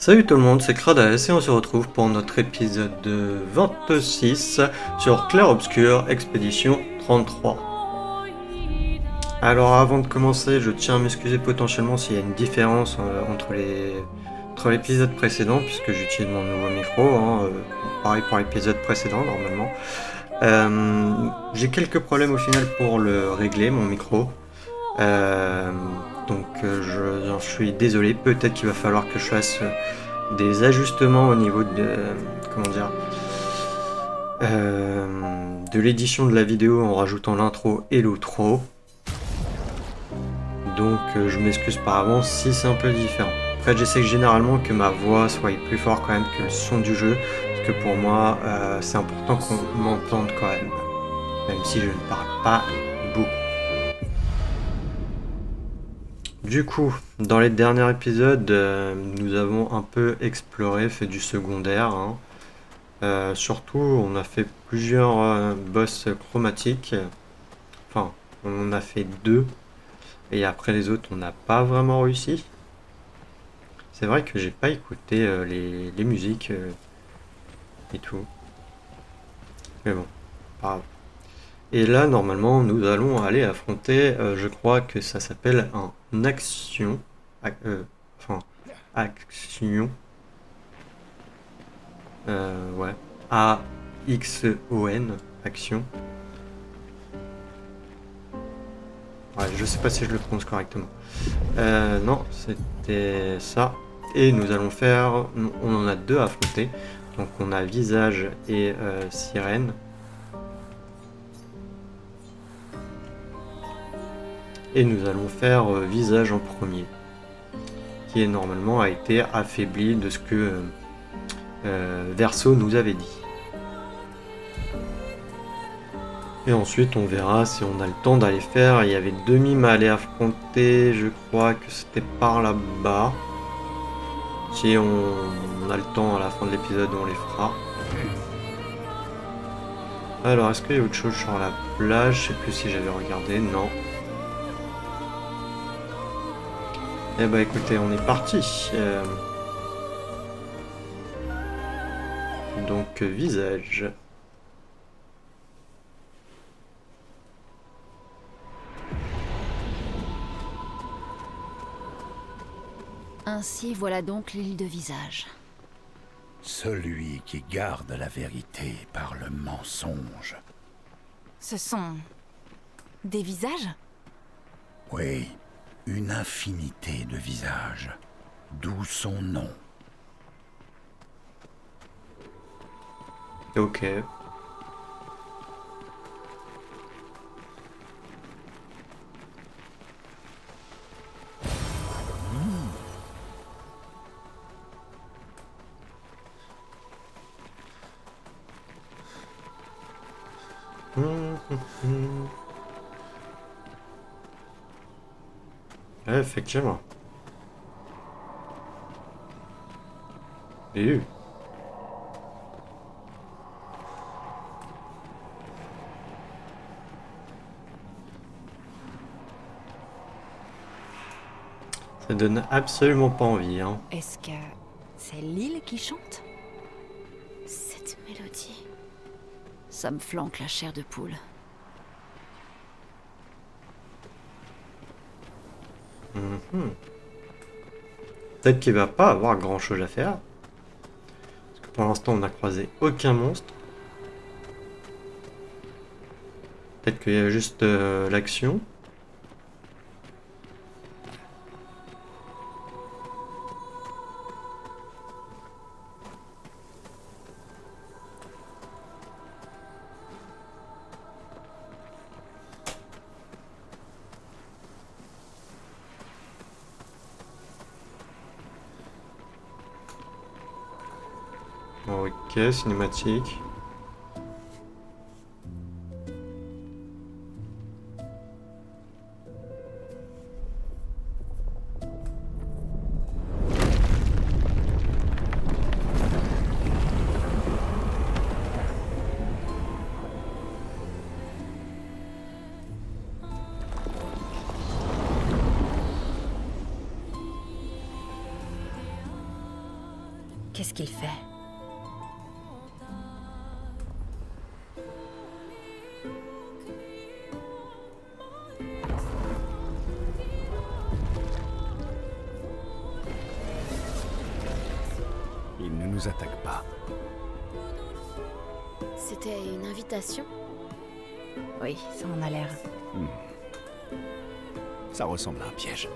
Salut tout le monde, c'est Kradas et on se retrouve pour notre épisode 26 sur Clair Obscur Expédition 33. Alors avant de commencer, je tiens à m'excuser potentiellement s'il y a une différence entre l'épisode précédent, puisque j'utilise mon nouveau micro, pareil pour l'épisode précédent normalement. J'ai quelques problèmes au final pour le régler, mon micro. Donc j'en suis désolé, peut-être qu'il va falloir que je fasse des ajustements au niveau de l'édition de la vidéo en rajoutant l'intro et l'outro. Donc je m'excuse par avance si c'est un peu différent. Après j'essaie généralement que ma voix soit plus fort quand même que le son du jeu, parce que pour moi c'est important qu'on m'entende quand même si je ne parle pas beaucoup. Du coup, dans les derniers épisodes, nous avons un peu exploré, fait du secondaire. Surtout, on a fait plusieurs boss chromatiques. Enfin, on en a fait deux. Et après les autres, on n'a pas vraiment réussi. C'est vrai que j'ai pas écouté les musiques et tout. Mais bon, pas grave. Et là, normalement, nous allons aller affronter, je crois que ça s'appelle un action. Action. Ouais. A-X-O-N. Action. Ouais, je sais pas si je le prononce correctement. Non, c'était ça. Et nous allons faire... On en a deux à affronter. Donc on a Visage et Sirène. Et nous allons faire Visage en premier, qui est normalement a été affaibli de ce que Verso nous avait dit. Et ensuite on verra si on a le temps d'aller faire. Il y avait deux mimes à aller affronter, je crois que c'était par là-bas. Si on a le temps à la fin de l'épisode, on les fera. Alors est-ce qu'il y a autre chose sur la plage? Je sais plus si j'avais regardé, non. Eh bah écoutez, on est parti. Donc Visage. Ainsi voilà donc l'île de Visage. Celui qui garde la vérité par le mensonge. Ce sont... des visages? Oui, une infinité de visages, d'où son nom. Ok. Effectivement. Et ça donne absolument pas envie, hein. Est-ce que c'est l'île qui chante? Cette mélodie... ça me flanque la chair de poule. Peut-être qu'il va pas avoir grand chose à faire. Parce que pour l'instant on n'a croisé aucun monstre. Peut-être qu'il y a juste l'action. Ok, cinématique. Qu'est-ce qu'il fait? Il ne nous attaque pas. C'était une invitation? Oui, ça en a l'air. Ça ressemble à un piège.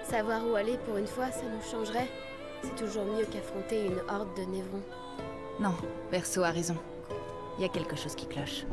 Savoir où aller pour une fois, ça nous changerait. C'est toujours mieux qu'affronter une horde de névrons. Non, Perso a raison. Il y a quelque chose qui cloche.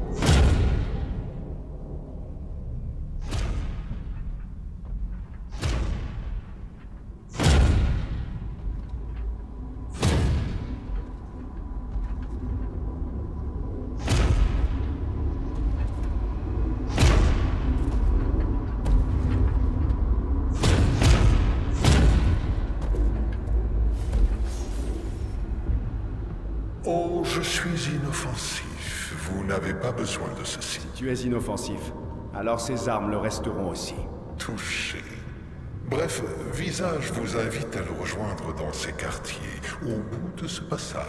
Oh, je suis inoffensif. Vous n'avez pas besoin de ceci. Si tu es inoffensif, alors ces armes le resteront aussi. Touché. Bref, Visage vous invite à le rejoindre dans ces quartiers, au bout de ce passage.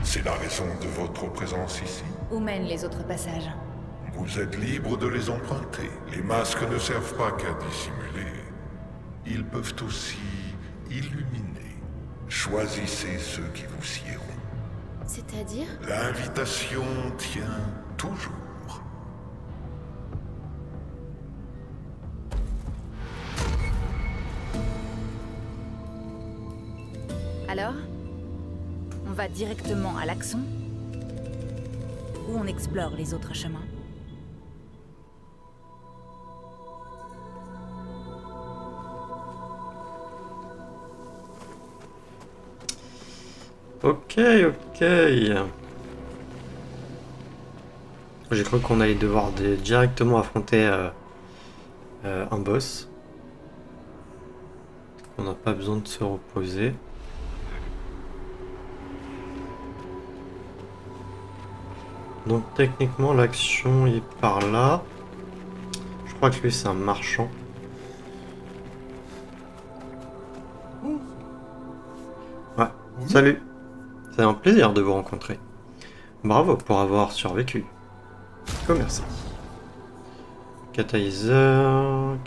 C'est la raison de votre présence ici. Où mènent les autres passages? Vous êtes libre de les emprunter. Les masques ne servent pas qu'à dissimuler. Ils peuvent aussi illuminer. Choisissez ceux qui vous sieront. C'est-à-dire? L'invitation tient toujours. Alors? On va directement à l'Axon? Ou on explore les autres chemins? Ok, ok. J'ai cru qu'on allait devoir directement affronter un boss. On n'a pas besoin de se reposer. Donc techniquement l'action est par là. Je crois que lui c'est un marchand. Ouais, salut. C'est un plaisir de vous rencontrer. Bravo pour avoir survécu. Commerçant. Catalyseur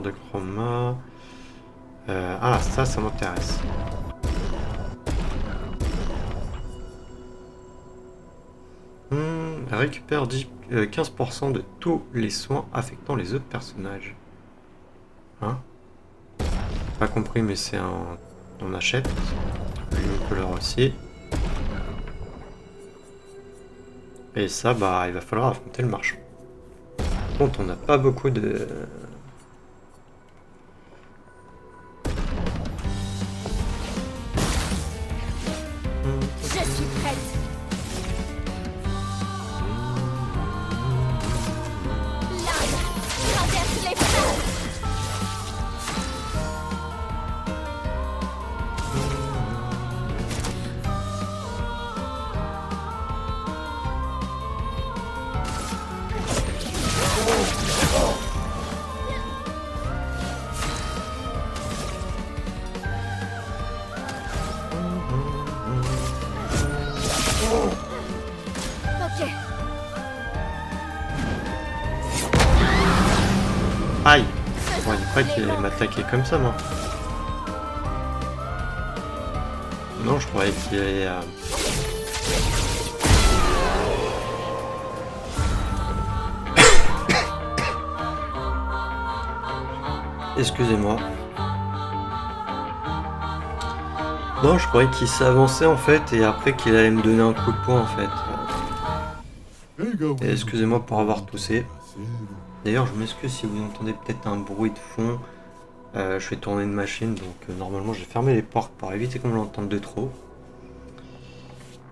de chroma. Ah, ça m'intéresse. Récupère 15% de tous les soins affectant les autres personnages. Hein? Pas compris, mais c'est un... On achète. Une couleur aussi. Et ça, bah, il va falloir affronter le marchand. Par contre, on n'a pas beaucoup de... Je suis prête. Là, traverse les feux. Ok. Aïe! Ouais, il croyait qu'il allait m'attaquer comme ça, moi. Non, je croyais qu'il allait... Excusez-moi. Non, je croyais qu'il s'avançait en fait et après qu'il allait me donner un coup de poing en fait. Et excusez-moi pour avoir toussé. D'ailleurs, je m'excuse si vous entendez peut-être un bruit de fond. Je fais tourner une machine, donc normalement j'ai fermé les portes pour éviter qu'on l'entende de trop.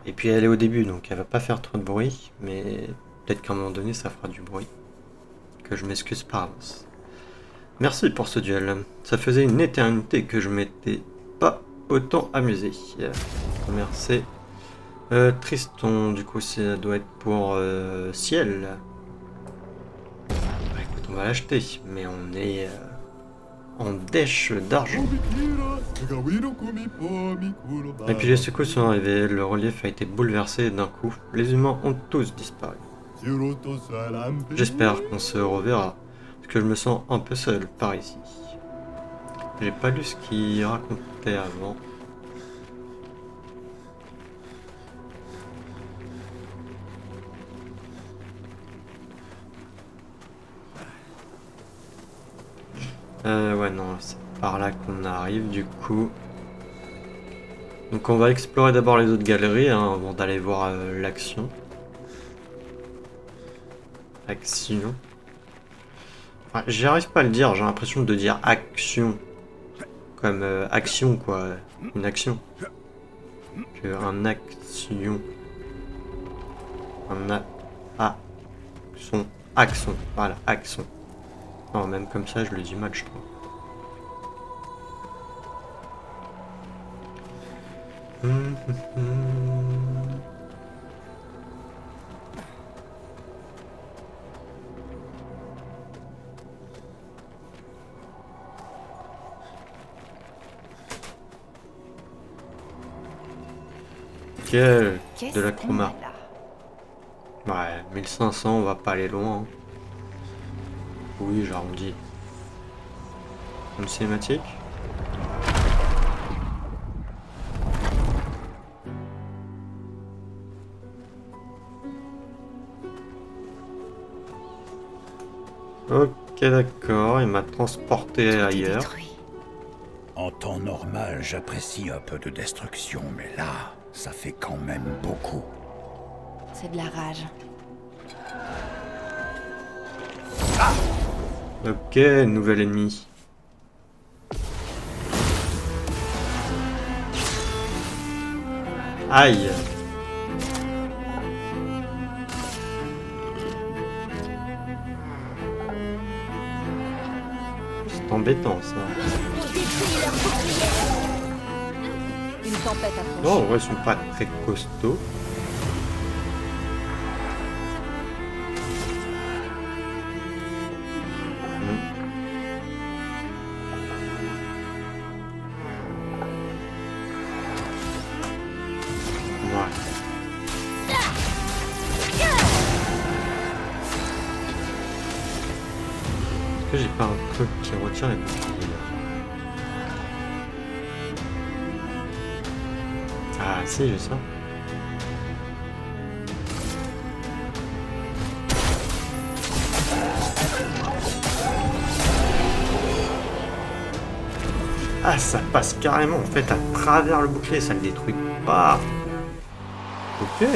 Et puis elle est au début, donc elle va pas faire trop de bruit, mais peut-être qu'à un moment donné ça fera du bruit. Que je m'excuse par avance. Merci pour ce duel. Ça faisait une éternité que je m'étais pas autant amusé. Merci. Triston, du coup ça doit être pour Ciel. Bah, écoute, on va l'acheter, mais on est en dèche d'argent. Et puis les secousses sont arrivées, le relief a été bouleversé et d'un coup, les humains ont tous disparu. J'espère qu'on se reverra, parce que je me sens un peu seul par ici. J'ai pas lu ce qu'il racontait avant. Ouais, non, c'est par là qu'on arrive du coup. Donc on va explorer d'abord les autres galeries hein, avant d'aller voir l'action. Action. Enfin, j'arrive pas à le dire, j'ai l'impression de dire action. Comme action quoi, une action. Que un action. Action. Voilà, action. Non, même comme ça, je le dis mal, je trouve. Ok, de la chroma. Ouais, 1500, on va pas aller loin. Hein. Oui, j'arrondis. Une cinématique. Ok, d'accord, il m'a transporté ailleurs. En temps normal, j'apprécie un peu de destruction, mais là, ça fait quand même beaucoup. C'est de la rage. Ok, nouvel ennemi. Aïe. C'est embêtant ça. Une tempête approche. Oh, ouais, ils sont pas très costauds. J'ai pas un truc qui retient les boucliers là. Ah si, j'ai ça. Ah, ça passe carrément en fait à travers le bouclier, ça le détruit pas. Ok.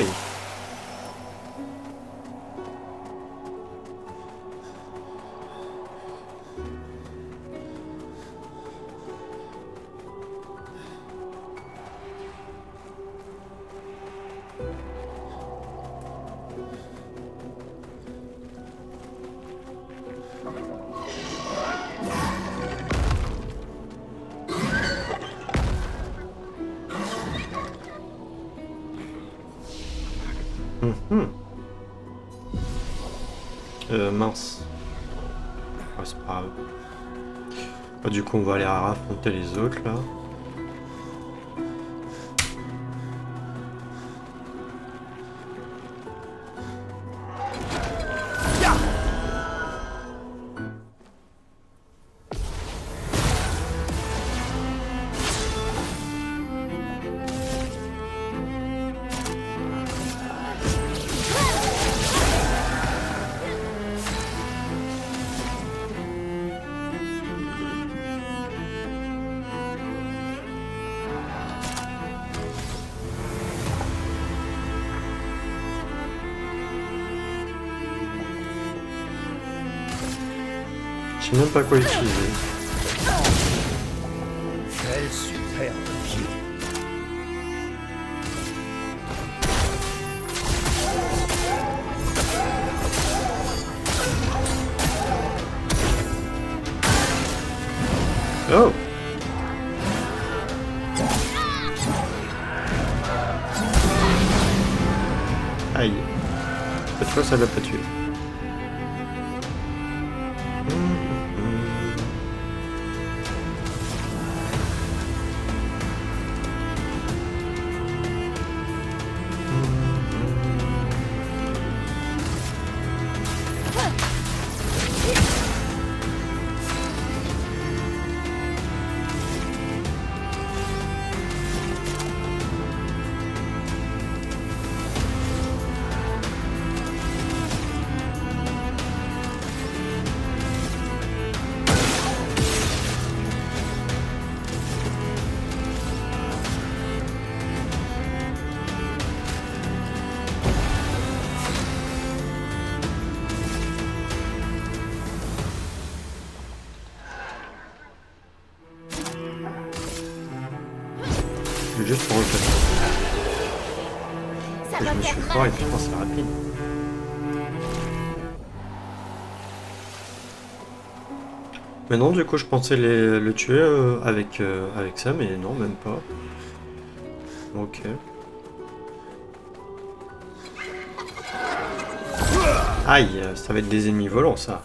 Mince. Ouais, c'est pas grave. Bah, du coup, on va aller affronter les autres là. Je sais même pas quoi utiliser. Quel superbe pied. Oh! Aïe. Cette fois, ça l'a pas tué. juste pour le faire. Ça Et je va me suis faire fort et mal. putain c'est rapide. Mais non, du coup je pensais le tuer avec ça, mais non, même pas. Ok. Aïe, ça va être des ennemis volants ça.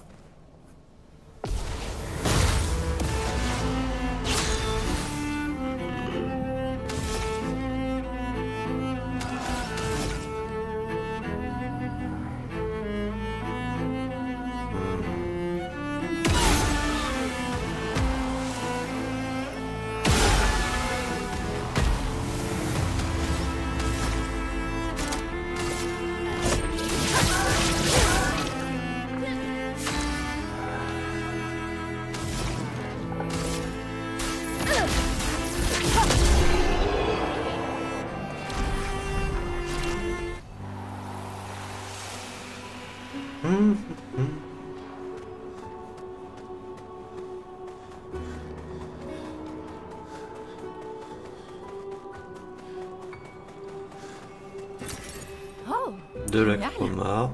Oh, De la génial. chroma.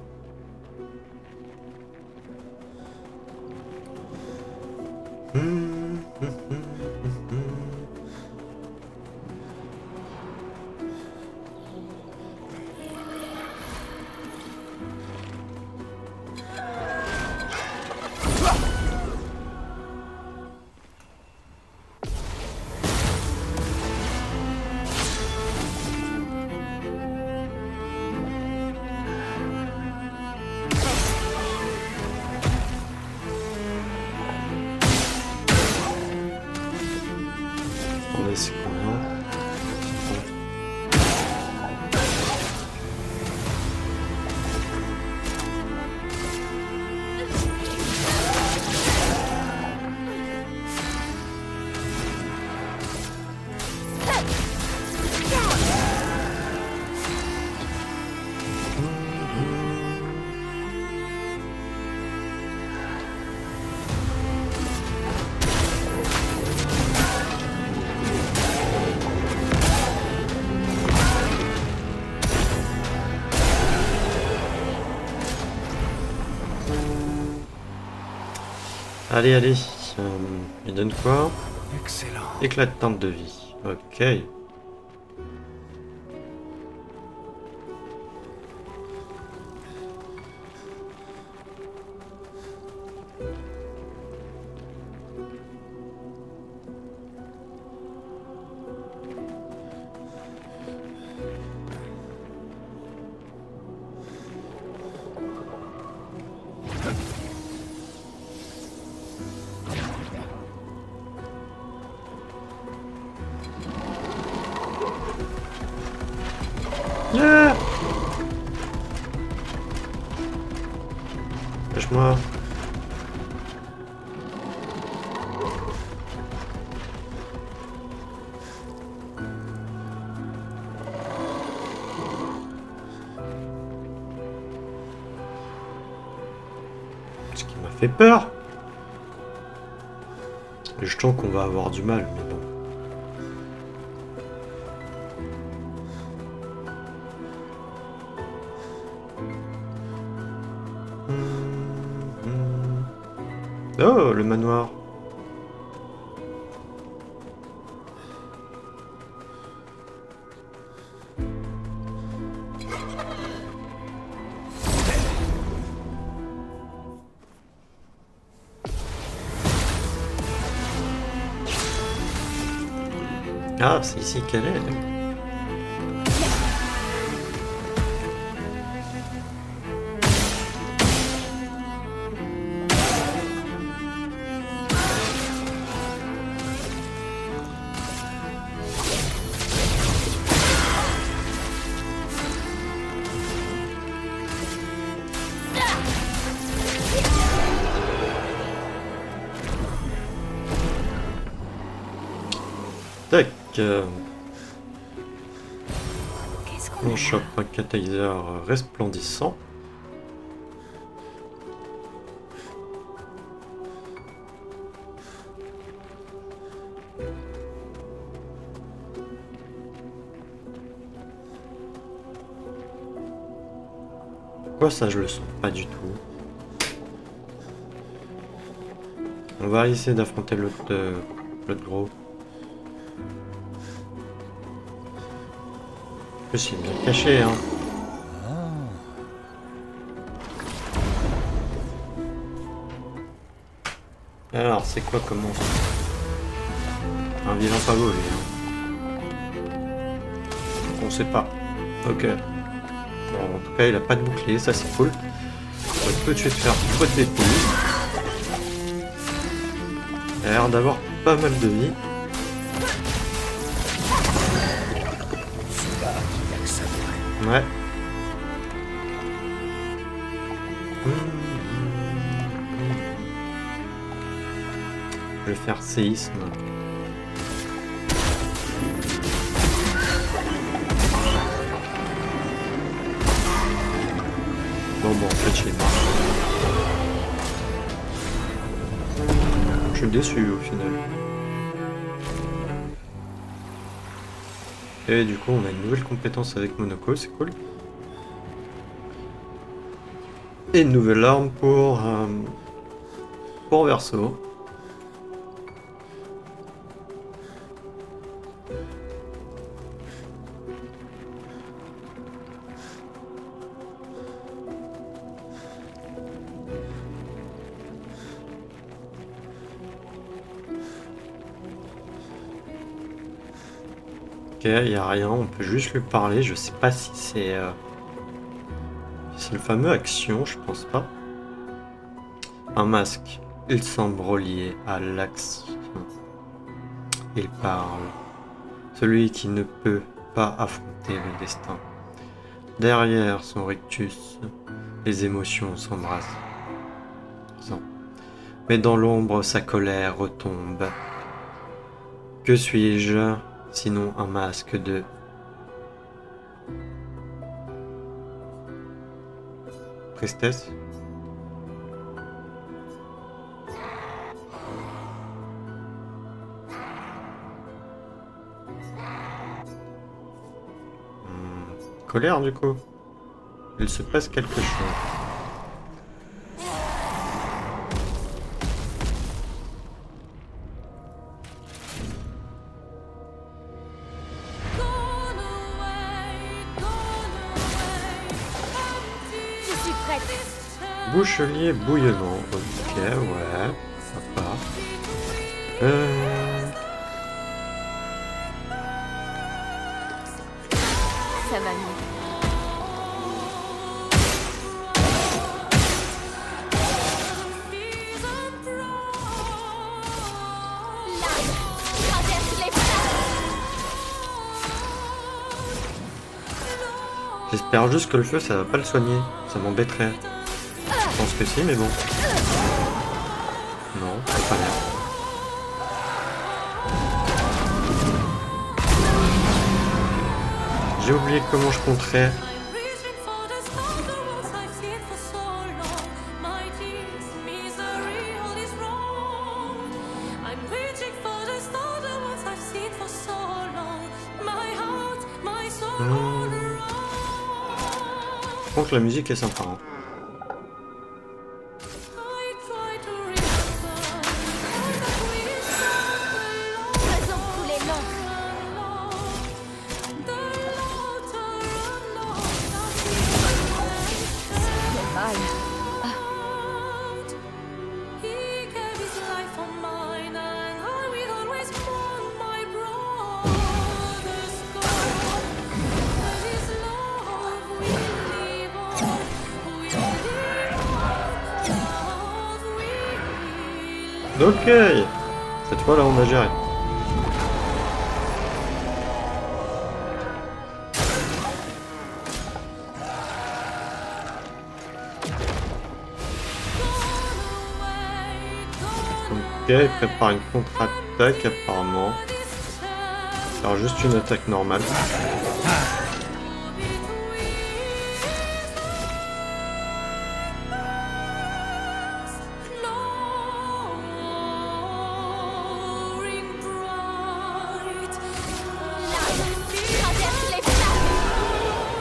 Attendez, c'est combien? Allez, allez. Il donne quoi? Excellent. Éclatante de vie. Ok. Ah, lâche-moi. Ce qui m'a fait peur. Je sens qu'on va avoir du mal, mais bon. Oh, le manoir. Ah, c'est ici qu'elle est. Tac. Qu'est-ce qu'on On a chope là? un catalyseur resplendissant. Pourquoi ça je le sens pas du tout. On va essayer d'affronter l'autre gros. En plus il est bien caché hein. Alors c'est quoi comme monstre? Un vilain pavot lui hein. On sait pas. Ok. Bon, en tout cas il a pas de bouclier, ça c'est cool. On va tout de suite faire faute des poules. Il a l'air d'avoir pas mal de vie. Ouais. Je vais faire séisme. Bon, en fait, j'ai marre. Je suis déçu au final. Et du coup, on a une nouvelle compétence avec Monoko, c'est cool. Et une nouvelle arme pour Verso. Ok, il n'y a rien, on peut juste lui parler, je sais pas si c'est le fameux action, je pense pas. Un masque, il semble relié à l'action. Il parle. Celui qui ne peut pas affronter le destin. Derrière son rictus, les émotions s'embrassent. Mais dans l'ombre, sa colère retombe. Que suis-je ? Sinon un masque de... tristesse. Colère du coup. Il se passe quelque chose. Bouchelier bouillonnant, ok, ouais, sympa. Ça va mieux. J'espère juste que le feu ça va pas le soigner, ça m'embêterait. Je pense que si, mais bon. Non, c'est pas l'air. J'ai oublié comment je compterais. Je pense que la musique est sympa. Hein. Ok, cette fois là on a géré. Ok, il prépare une contre-attaque apparemment. Alors juste une attaque normale.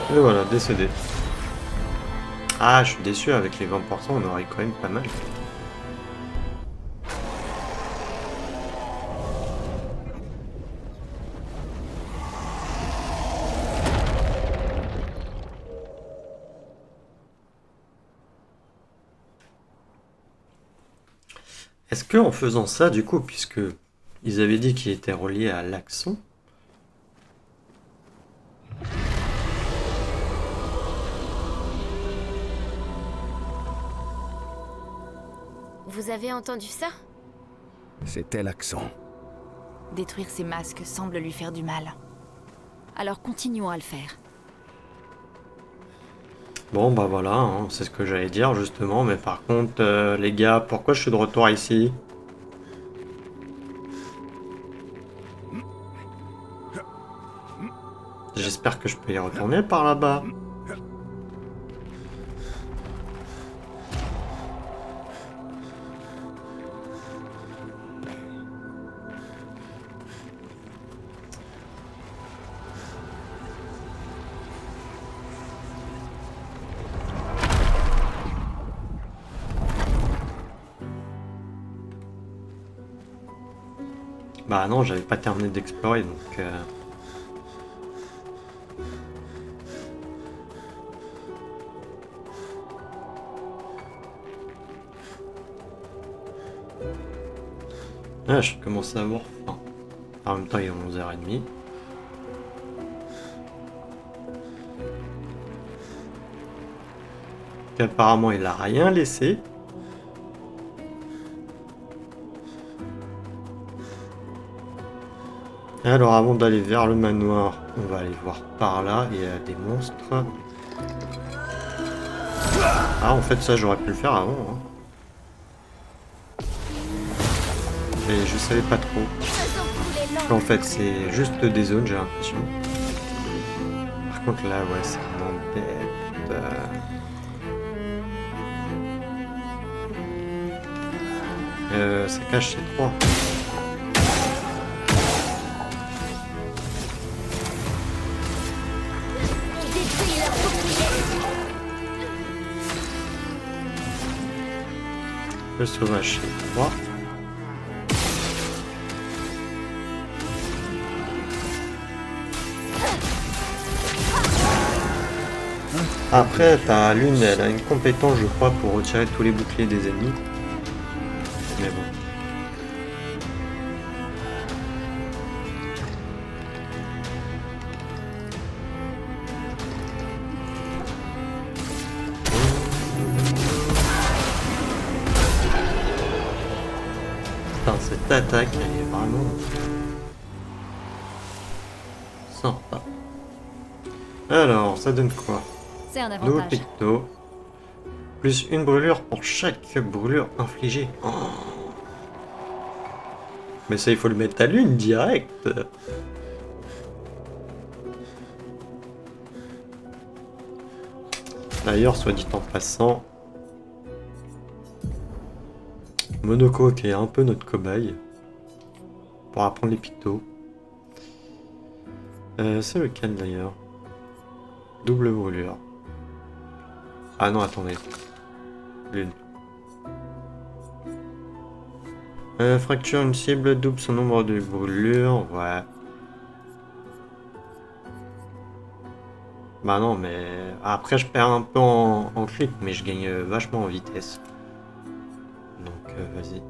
Et voilà, décédé. Ah, je suis déçu, avec les 20%, on aurait quand même pas mal. Est-ce que en faisant ça, du coup, puisque ils avaient dit qu'il était relié à l'accent, Vous avez entendu ça? C'était l'accent. Détruire ces masques semble lui faire du mal. Alors continuons à le faire. bon bah voilà, hein, c'est ce que j'allais dire justement, mais par contre, les gars, pourquoi je suis de retour ici? J'espère que je peux y retourner par là-bas. Bah non, j'avais pas terminé d'explorer, donc... Ah, je commence à avoir faim. En même temps, il est 11h30. Apparemment, il a rien laissé. Alors, avant d'aller vers le manoir, on va aller voir par là. Il y a des monstres. Ah, en fait, ça, j'aurais pu le faire avant. Hein. Mais je savais pas trop. En fait, c'est juste des zones, j'ai l'impression. Par contre, là, ouais, ça m'embête. Ça cache ces trois. Le sauvage, c'est 3. Après, ta lune, elle a une compétence, je crois, pour retirer tous les boucliers des ennemis. Mais bon. Putain, cette attaque, elle est vraiment sympa. Alors, ça donne quoi? C'est un Nouveau avantage. picto. Plus une brûlure pour chaque brûlure infligée. Oh. Mais ça, il faut le mettre à lune direct. D'ailleurs, soit dit en passant, Monoko qui est un peu notre cobaye pour apprendre les pictos. C'est lequel d'ailleurs? Double brûlure. Ah non, attendez. Lune. Fracture une cible, double son nombre de brûlures. Ouais. Bah non, mais après je perds un peu en clip, mais je gagne vachement en vitesse. Donc vas-y.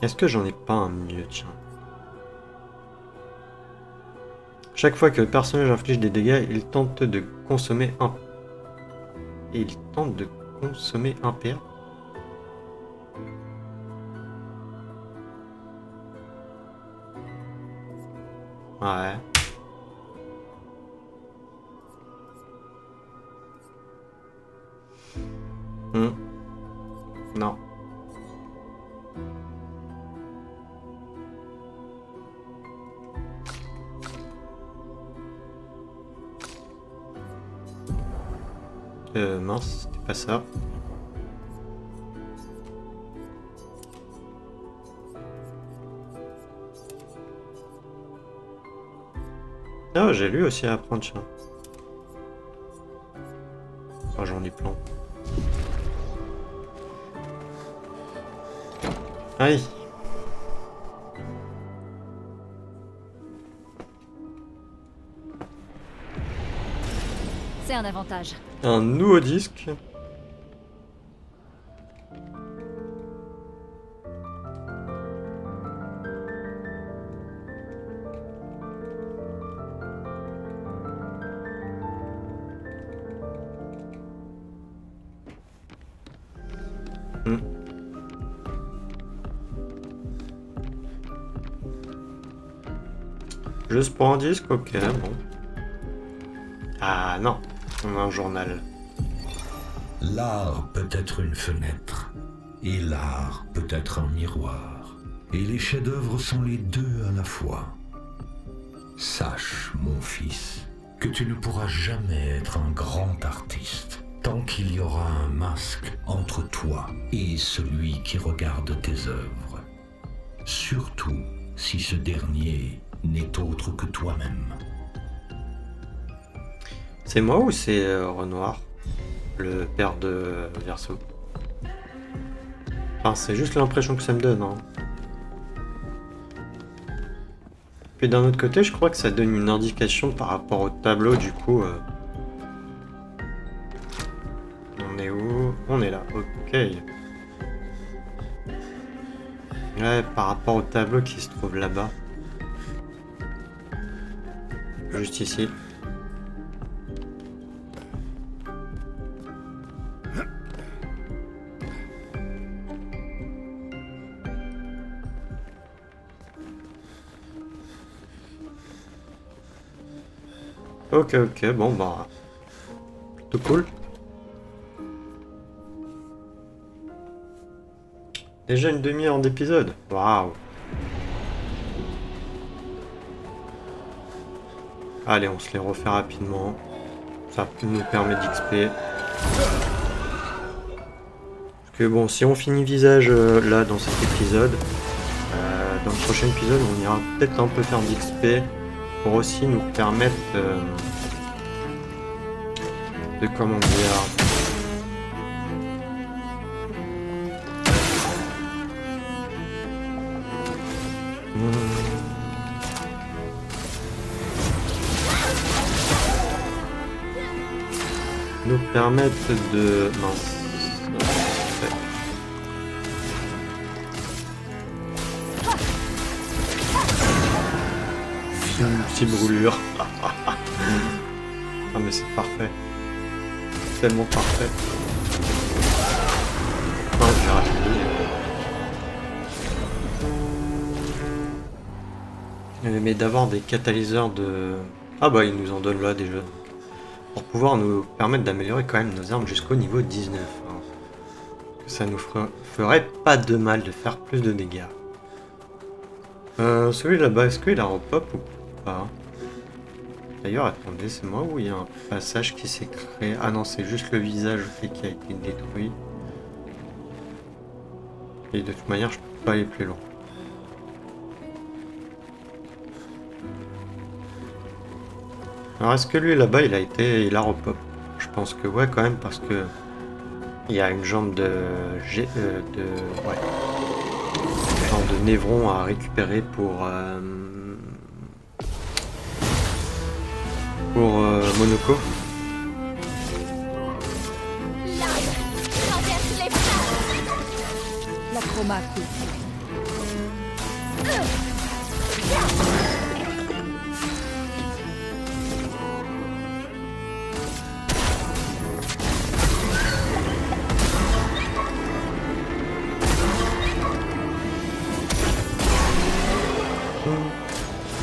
Est-ce que j'en ai pas un mieux, tiens? Chaque fois que le personnage inflige des dégâts, il tente de consommer un... Et il tente de consommer un PA. Ouais. Non. Mince, c'était pas ça. Ah, j'ai lu aussi à apprendre, tiens. du plan. Aïe. C'est un avantage. Un nouveau disque. Juste pour un disque, ok, bon. Ah non, on a un journal. L'art peut être une fenêtre, et l'art peut être un miroir, et les chefs-d'œuvre sont les deux à la fois. Sache, mon fils, que tu ne pourras jamais être un grand artiste tant qu'il y aura un masque entre toi et celui qui regarde tes œuvres. Surtout si ce dernier n'est autre que toi-même. C'est moi ou c'est Renoir, le père de Verseau? Enfin, c'est juste l'impression que ça me donne. Hein. Puis d'un autre côté, je crois que ça donne une indication par rapport au tableau, du coup... On est où? On est là, ok. Ouais, par rapport au tableau qui se trouve là-bas. Juste ici. Ok, ok, bon bah... Plutôt cool. Déjà une demi-heure d'épisode. Waouh. Allez, on se les refait rapidement. Ça nous permet d'XP. Parce que bon, si on finit visage là dans cet épisode, dans le prochain épisode, on ira peut-être un peu faire d'XP pour aussi nous permettre de comment dire... nous permettre de... Mince. Une petite brûlure. Ah mais c'est parfait. Tellement parfait. Ah, j'ai raté. Mais d'avoir des catalyseurs de... Ah bah ils nous en donnent là déjà. Pour pouvoir nous permettre d'améliorer quand même nos armes jusqu'au niveau 19. Hein. Ça nous ferait pas de mal de faire plus de dégâts. Celui là-bas, est-ce qu'il a repop ou pas? D'ailleurs, attendez, c'est moi ou il y a un passage qui s'est créé? Ah non, c'est juste le visage qui a été détruit. Et de toute manière, je peux pas aller plus loin. Alors est-ce que lui là-bas il a repop? Je pense que ouais quand même parce que il y a une jambe de Névron à récupérer pour Monoko. La chroma coule.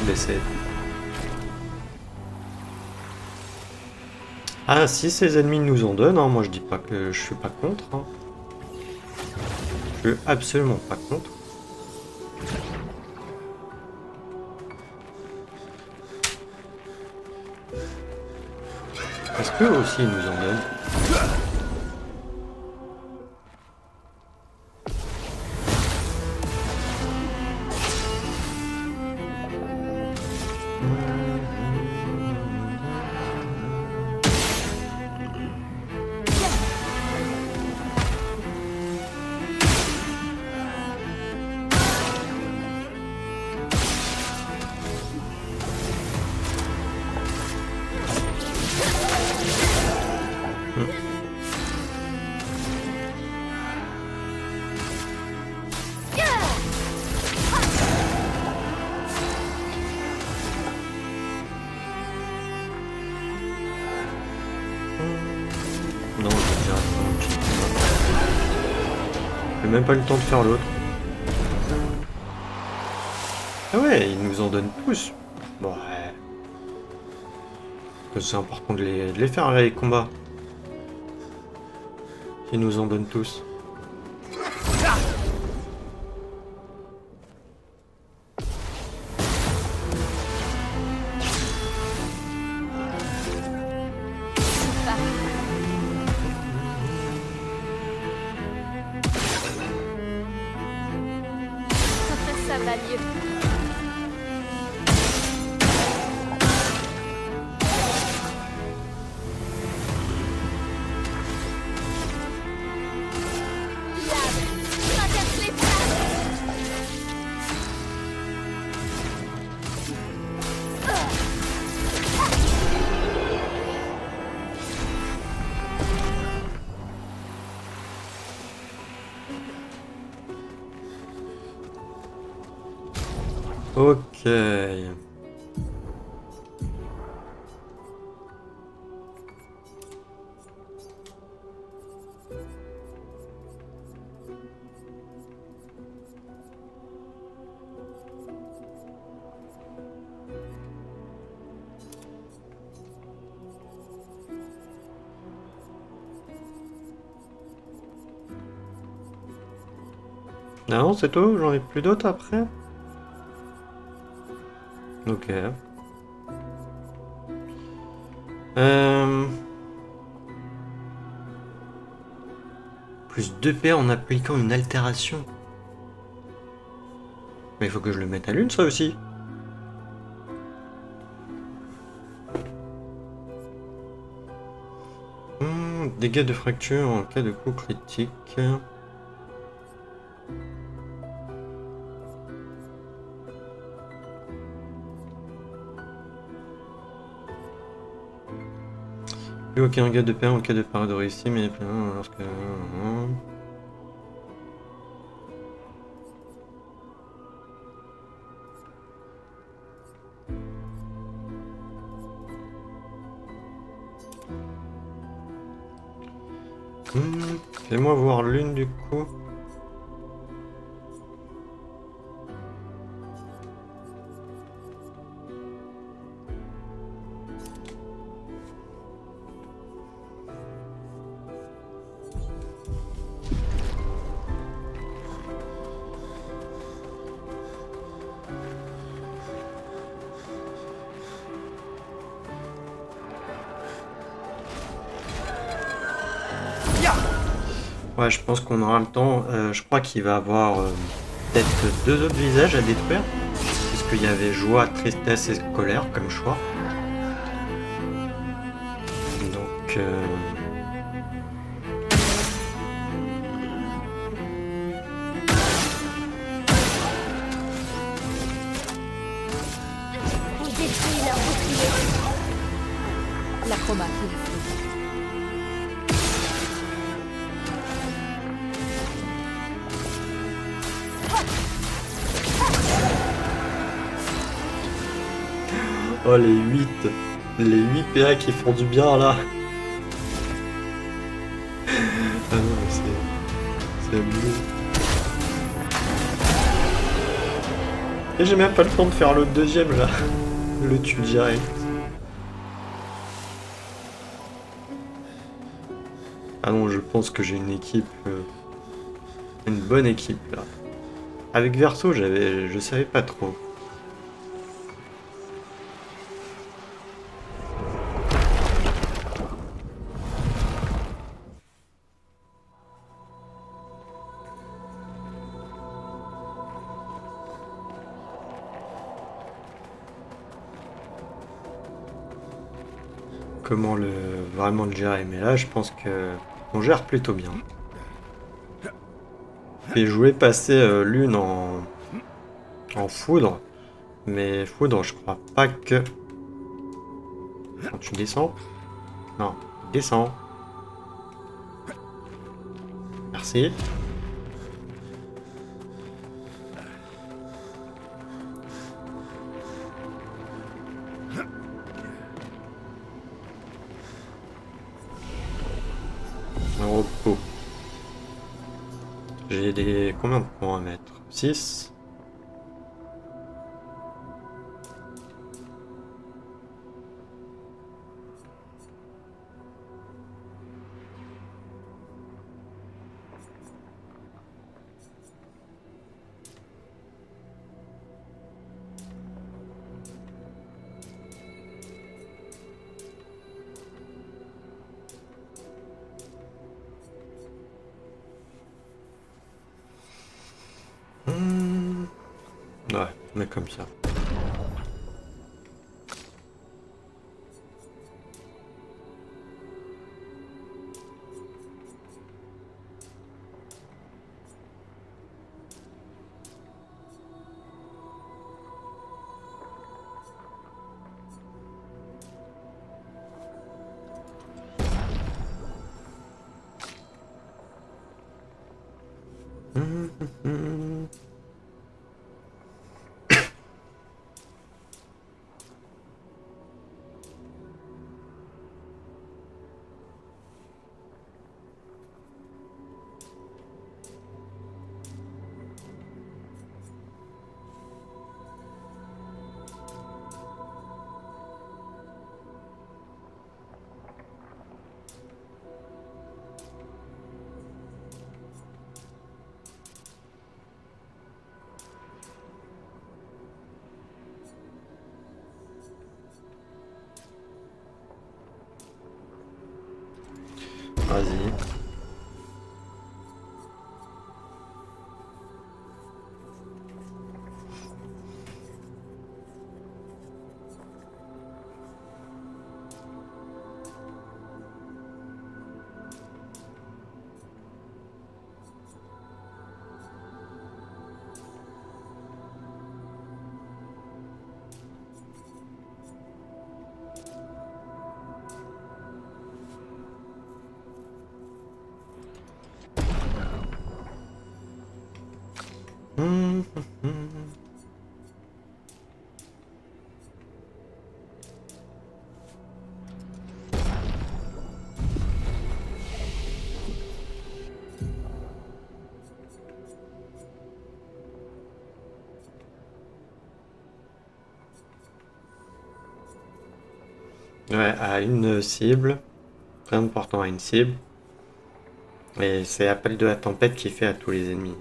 Blessé. Ah si ces ennemis nous en donnent, hein, moi je dis pas que je suis pas contre. Hein. Je suis absolument pas contre. Est-ce que aussi ils nous en donnent? même pas eu le temps de faire l'autre. Ah ouais, ils nous en donnent tous. Bon, ouais. C'est important de les faire, les combats. Ils nous en donnent tous. Ça va mieux. Ok. Non, c'est tout, j'en ai plus d'autres après. Ok. Plus 2 PA en appliquant une altération. Mais il faut que je le mette à l'une, ça aussi. Dégâts de fracture en cas de coup critique. Plus aucun dégât de PA en cas de parade réussie, mais lorsque... Fais-moi voir l'une du coup. Ouais, je pense qu'on aura le temps. Je crois qu'il va avoir peut-être 2 autres visages à détruire. Puisqu'il y avait joie, tristesse et colère comme choix. Donc... On détruit leur bouclier. L'acromate. Oh les 8 PA qui font du bien là. Ah non mais c'est abusé. Et j'ai même pas le temps de faire le deuxième là. Le tue direct. Ah non, je pense que j'ai une équipe, une bonne équipe là. Avec Verso, je savais pas trop. Comment vraiment le gérer, mais là je pense que on gère plutôt bien. Et je voulais passer l'une en foudre, mais foudre je crois pas que... Quand tu descends? Non, descends. Merci. Un repos. J'ai des... Combien de points à mettre? 6. Ouais, mais comme ça. Vas-y. Ouais, à une cible. Très important à une cible. Et c'est appel de la tempête qui fait à tous les ennemis.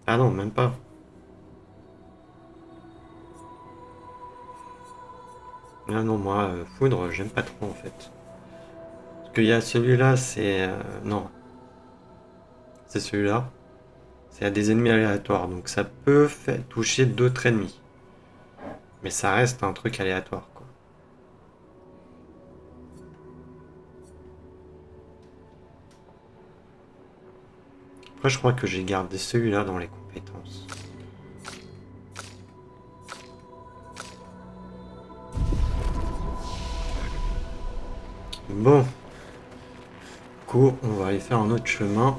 Ah non, même pas. Ah non, moi, foudre, j'aime pas trop en fait. Parce qu'il y a celui-là, c'est... non. C'est celui-là. C'est à des ennemis aléatoires. Donc ça peut toucher d'autres ennemis. Mais ça reste un truc aléatoire, quoi. Après, je crois que j'ai gardé celui-là dans les compétences. Bon. Du coup, on va aller faire un autre chemin.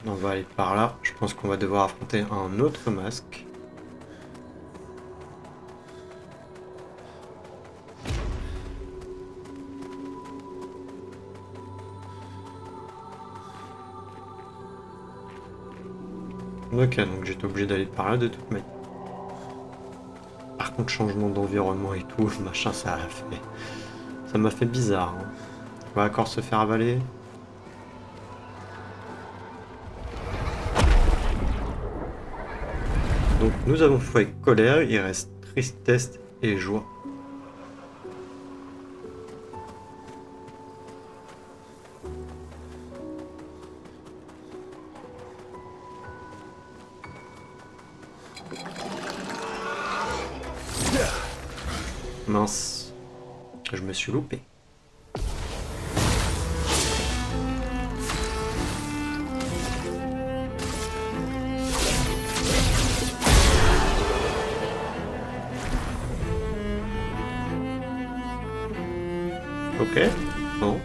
On va aller par là. Je pense qu'on va devoir affronter un autre masque. Ok, donc j'étais obligé d'aller par là de toute manière. Par contre, changement d'environnement et tout, machin, ça m'a fait bizarre. Hein. On va encore se faire avaler. Donc nous avons fait colère, il reste tristesse et joie. Mince, je me suis loupé. Ok, bon.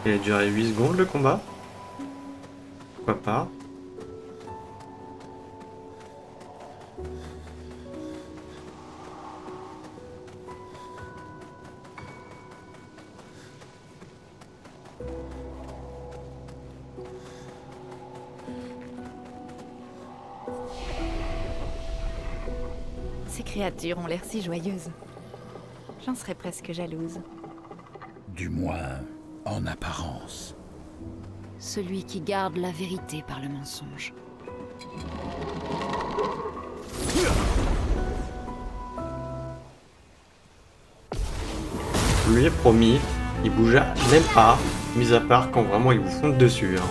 Il a duré 8 secondes le combat. Pourquoi pas? Ces créatures ont l'air si joyeuses. J'en serais presque jalouse. Du moins, en apparence. Celui qui garde la vérité par le mensonge. Je lui ai promis, il bougea même pas, mis à part quand vraiment ils vous fondent dessus. Hein.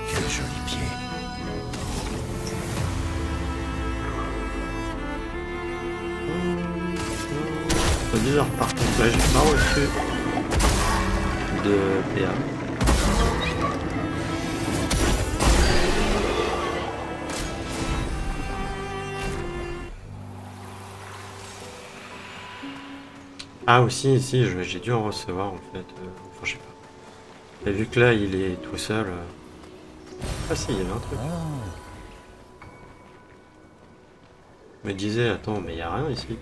Quel joli pied. C'est bizarre par contre, là j'ai pas reçu de PA. Ah aussi, ici, j'ai dû en recevoir en fait. Enfin, je sais pas. Et vu que là, il est tout seul. Ah si, il y avait un truc. Je me disais, attends, mais il y a rien ici.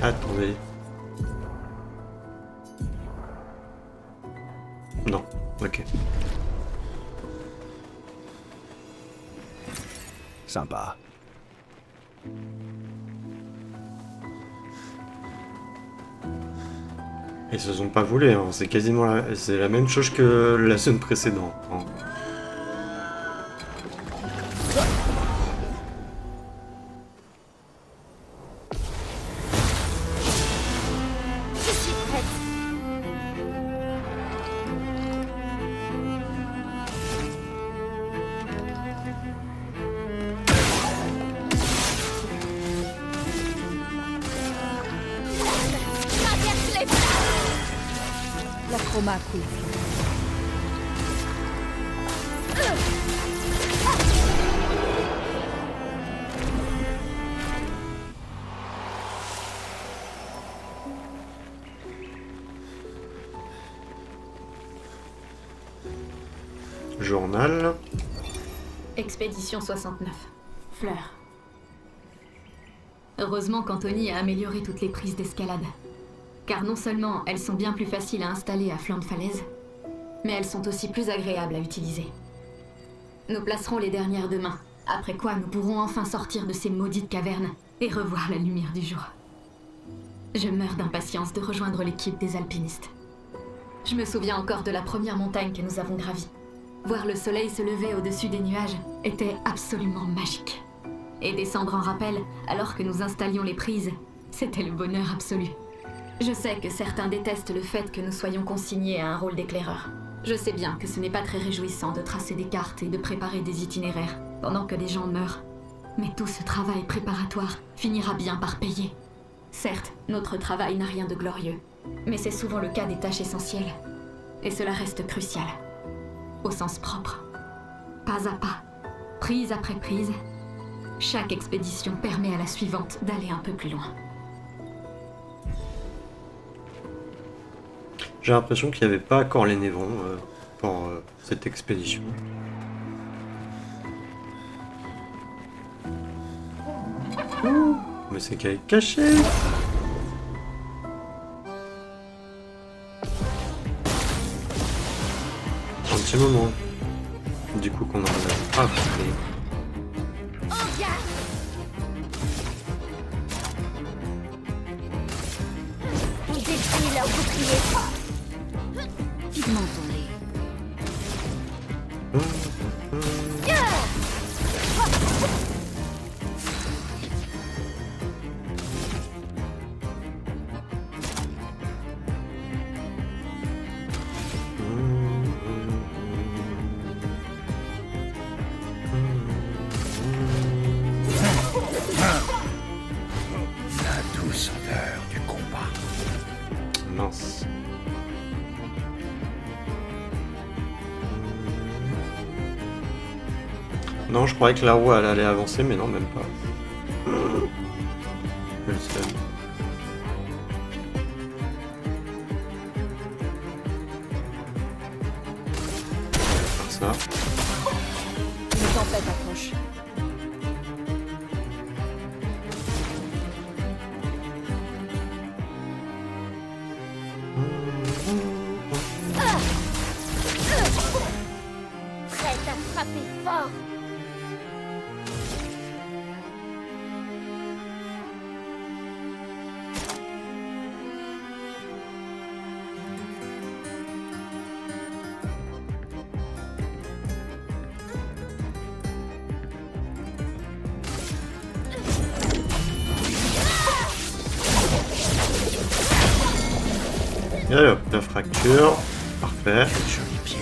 Attendez. Non, ok. Sympa. Ils se sont pas volés, hein. C'est quasiment c'est la même chose que la zone précédente. Hein. La chroma coule. Journal. Expédition 69. Fleur. Heureusement qu'Anthony a amélioré toutes les prises d'escalade. Car non seulement elles sont bien plus faciles à installer à flanc de falaise, mais elles sont aussi plus agréables à utiliser. Nous placerons les dernières demain, après quoi nous pourrons enfin sortir de ces maudites cavernes et revoir la lumière du jour. Je meurs d'impatience de rejoindre l'équipe des alpinistes. Je me souviens encore de la première montagne que nous avons gravie. Voir le soleil se lever au-dessus des nuages était absolument magique. Et descendre en rappel alors que nous installions les prises, c'était le bonheur absolu. Je sais que certains détestent le fait que nous soyons consignés à un rôle d'éclaireur. Je sais bien que ce n'est pas très réjouissant de tracer des cartes et de préparer des itinéraires pendant que des gens meurent. Mais tout ce travail préparatoire finira bien par payer. Certes, notre travail n'a rien de glorieux, Mais c'est souvent le cas des tâches essentielles. Et cela reste crucial. Au sens propre. Pas à pas, prise après prise, chaque expédition permet à la suivante d'aller un peu plus loin. J'ai l'impression qu'il n'y avait pas encore les névrons pour cette expédition. Ouh, mais c'est qu'elle est cachée. Un petit moment. Du coup qu'on en a pas fait. On détruit leur bouclier. Vivement ton nez. La douceur du combat. Mince. Non, je croyais que la roue elle allait avancer, mais non, même pas. Je le sais. Ça. Une tempête approche. Prête à frapper fort. Et hop, la fracture. Parfait. Quel joli pied.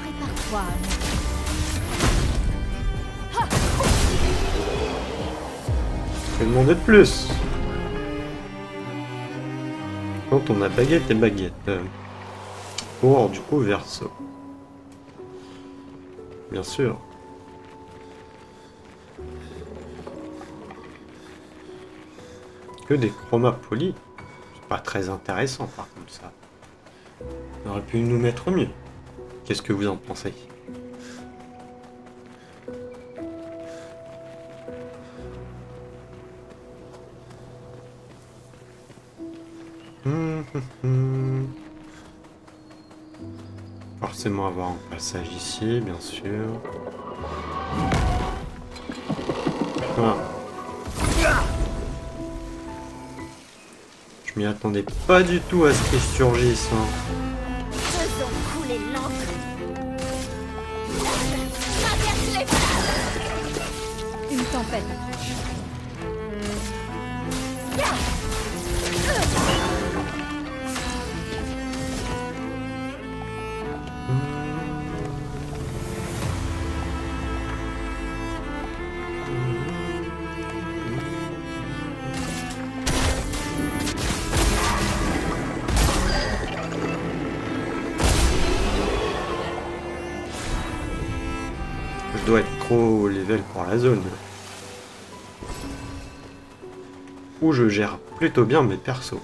Prépare-toi. Je vais demander de plus. Quand on a baguette et baguette. Pour du coup verso. Bien sûr. Que des chromas polis. C'est pas très intéressant par contre ça. On aurait pu nous mettre mieux. Qu'est-ce que vous en pensez? Forcément avoir un passage ici, bien sûr. Voilà. Je m'y attendais pas du tout à ce qu'il surgisse. Hein. Faisons couler l'encre. Traverse les flammes. Une tempête approche. Je dois être trop level pour la zone. Où je gère plutôt bien mes persos.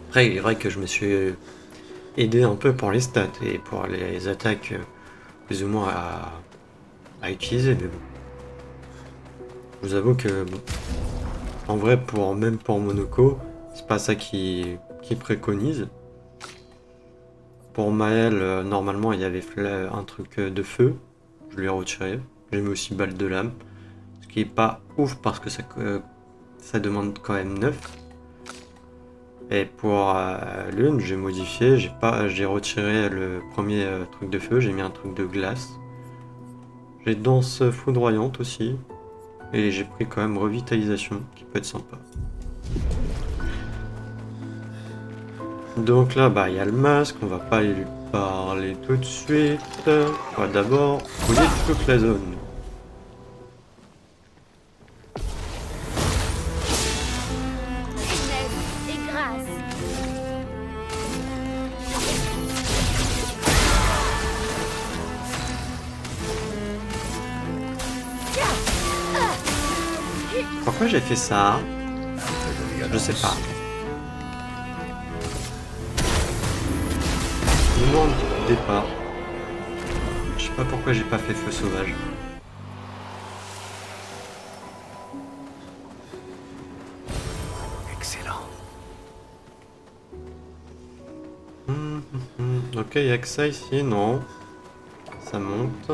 Après, il est vrai que je me suis aidé un peu pour les stats et pour les attaques plus ou moins à utiliser, mais bon. Je vous avoue que, bon, en vrai, même pour Monoko, c'est pas ça qui préconise. Pour Maël, normalement, il y avait un truc de feu. Je lui ai retiré. J'ai mis aussi balle de lame. Ce qui est pas ouf parce que ça demande quand même 9. Et pour l'une, j'ai modifié, j'ai retiré le premier truc de feu, j'ai mis un truc de glace. J'ai danse foudroyante aussi. Et j'ai pris quand même revitalisation, qui peut être sympa. Donc là, bah, il y a le masque, on va pas aller lui parler tout de suite. On va d'abord fouiller toute la zone. Et grâce. Pourquoi j'ai fait ça? Je sais pas. Moment de départ. Je sais pas pourquoi j'ai pas fait feu sauvage. Excellent. Ok, il y a que ça ici, non. Ça monte.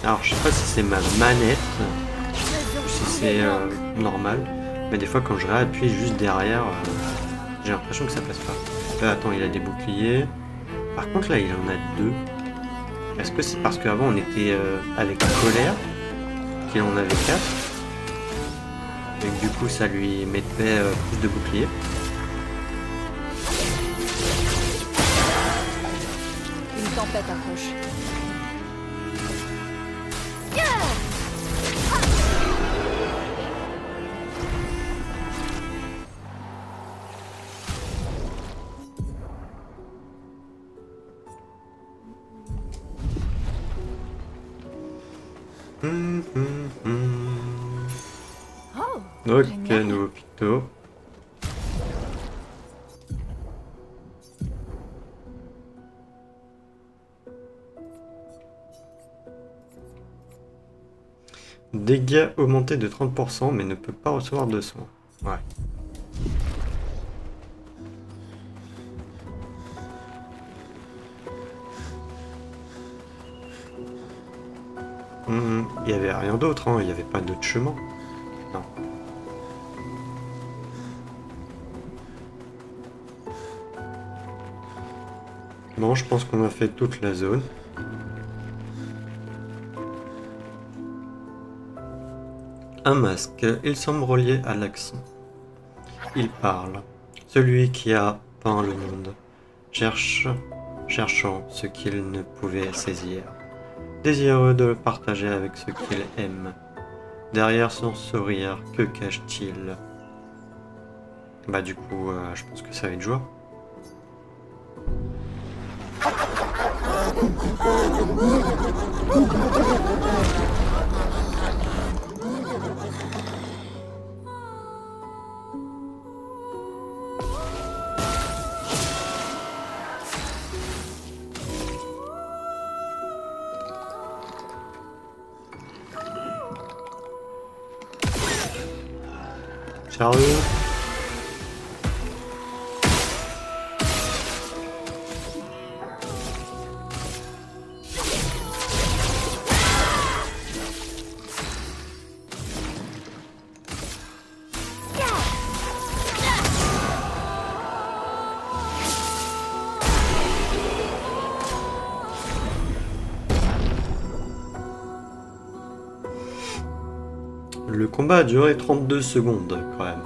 Alors je sais pas si c'est ma manette ou si c'est normal, mais des fois quand je réappuie juste derrière, j'ai l'impression que ça passe pas. Là, attends, il a des boucliers. Par contre là il en a deux. Est-ce que c'est parce qu'avant on était avec colère qu'il en avait 4 et que du coup ça lui mettait plus de boucliers? Une tempête approche. Oh, ok, génial. nouveau picto. Dégâts augmentés de 30% mais ne peut pas recevoir de soins. Ouais. Il y avait rien d'autre, hein. Il n'y avait pas d'autre chemin. Non. Bon, je pense qu'on a fait toute la zone. Un masque, il semble relié à l'accent. Il parle. Celui qui a peint le monde, cherchant ce qu'il ne pouvait saisir, désireux de le partager avec ceux qu'il aime. Derrière son sourire, que cache-t-il? Bah du coup, je pense que ça va être joie. Sérieux? Le combat a duré 32 secondes quand même.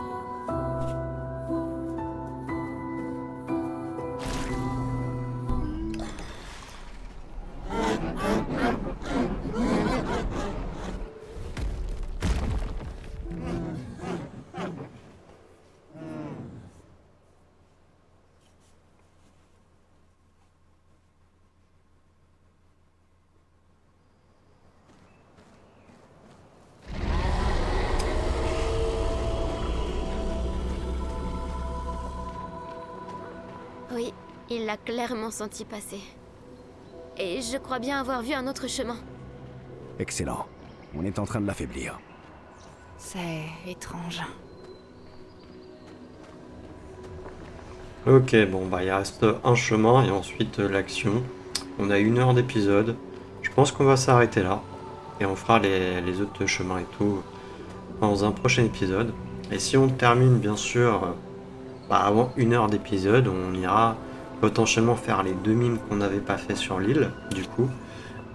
Oui, il l'a clairement senti passer. Et je crois bien avoir vu un autre chemin. Excellent. On est en train de l'affaiblir. C'est étrange. Ok, bon bah il reste un chemin et ensuite l'action. On a 1 heure d'épisode. Je pense qu'on va s'arrêter là. Et on fera les autres chemins et tout dans un prochain épisode. Et si on termine bien sûr avant 1 heure d'épisode, on ira potentiellement faire les 2 mines qu'on n'avait pas fait sur l'île du coup.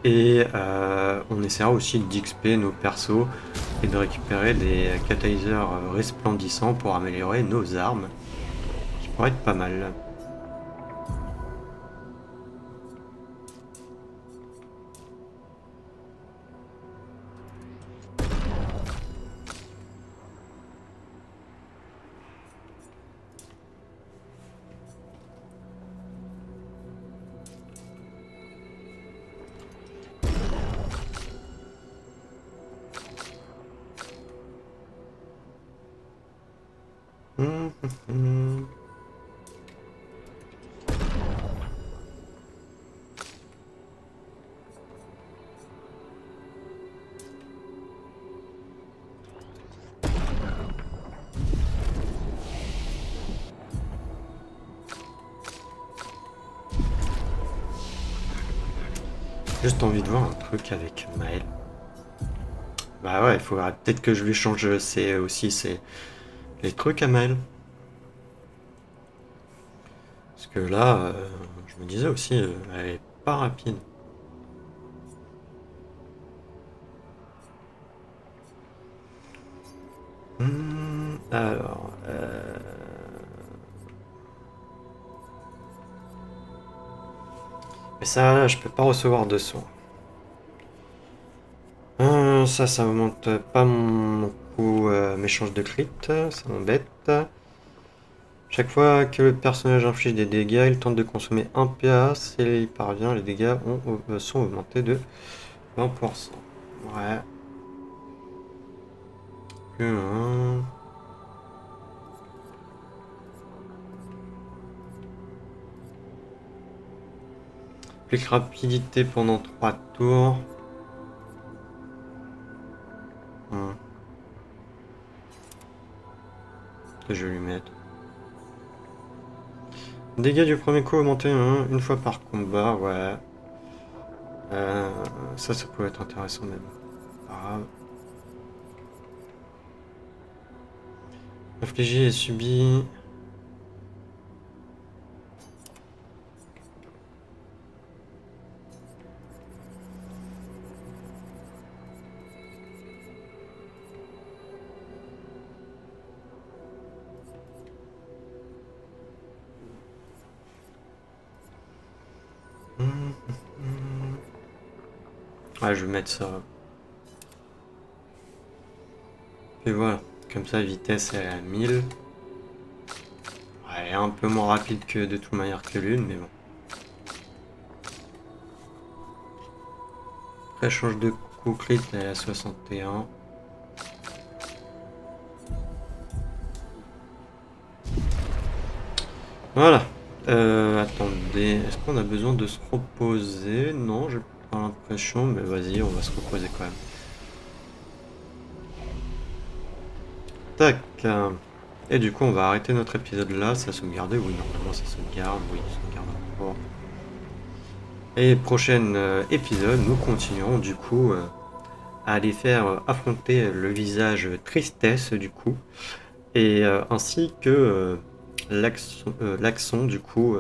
Et on essaiera aussi d'XP nos persos et de récupérer des catalyseurs resplendissants pour améliorer nos armes. Qui pourrait être pas mal. Juste envie de voir un truc avec Maël. Bah ouais, il faudra peut-être que je lui change les trucs à Maël. Parce que là, je me disais aussi, elle est pas rapide. Alors, mais ça, je peux pas recevoir de soins. Ça augmente pas mon coup m'échange de crit, ça m'embête. Chaque fois que le personnage inflige des dégâts, il tente de consommer 1 PA. Si il parvient, les dégâts sont augmentés de 20%. Ouais. Plus 1. Plus rapidité pendant 3 tours. Que je vais lui mettre. Dégâts du premier coup augmentés une fois par combat, ouais. Ça peut être intéressant même. Pas grave. Infligé et subi. Ouais, je vais mettre ça. Et voilà, comme ça, vitesse elle est à 1000. Ouais, elle est un peu moins rapide que de toute manière que l'une, mais bon. Après, change de coup crit, elle est à 61. Voilà. Attendez, est-ce qu'on a besoin de se reposer? Non, j'ai pas l'impression, mais vas-y, on va se reposer quand même. Tac. Et du coup, on va arrêter notre épisode là. Ça sauvegarde? Oui, normalement ça sauvegarde. Oui, ça sauvegarde encore. Et prochain épisode, nous continuerons du coup à aller faire affronter le visage Tristesse du coup. Et ainsi que l'accent du coup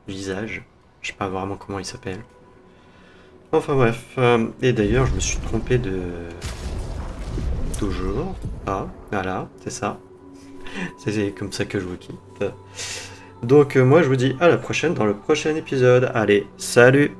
visage. Je sais pas vraiment comment il s'appelle. Enfin bref. Et d'ailleurs, je me suis trompé de... Toujours. Ah, voilà, c'est ça. C'est comme ça que je vous quitte. Donc moi je vous dis à la prochaine dans le prochain épisode. Allez, salut!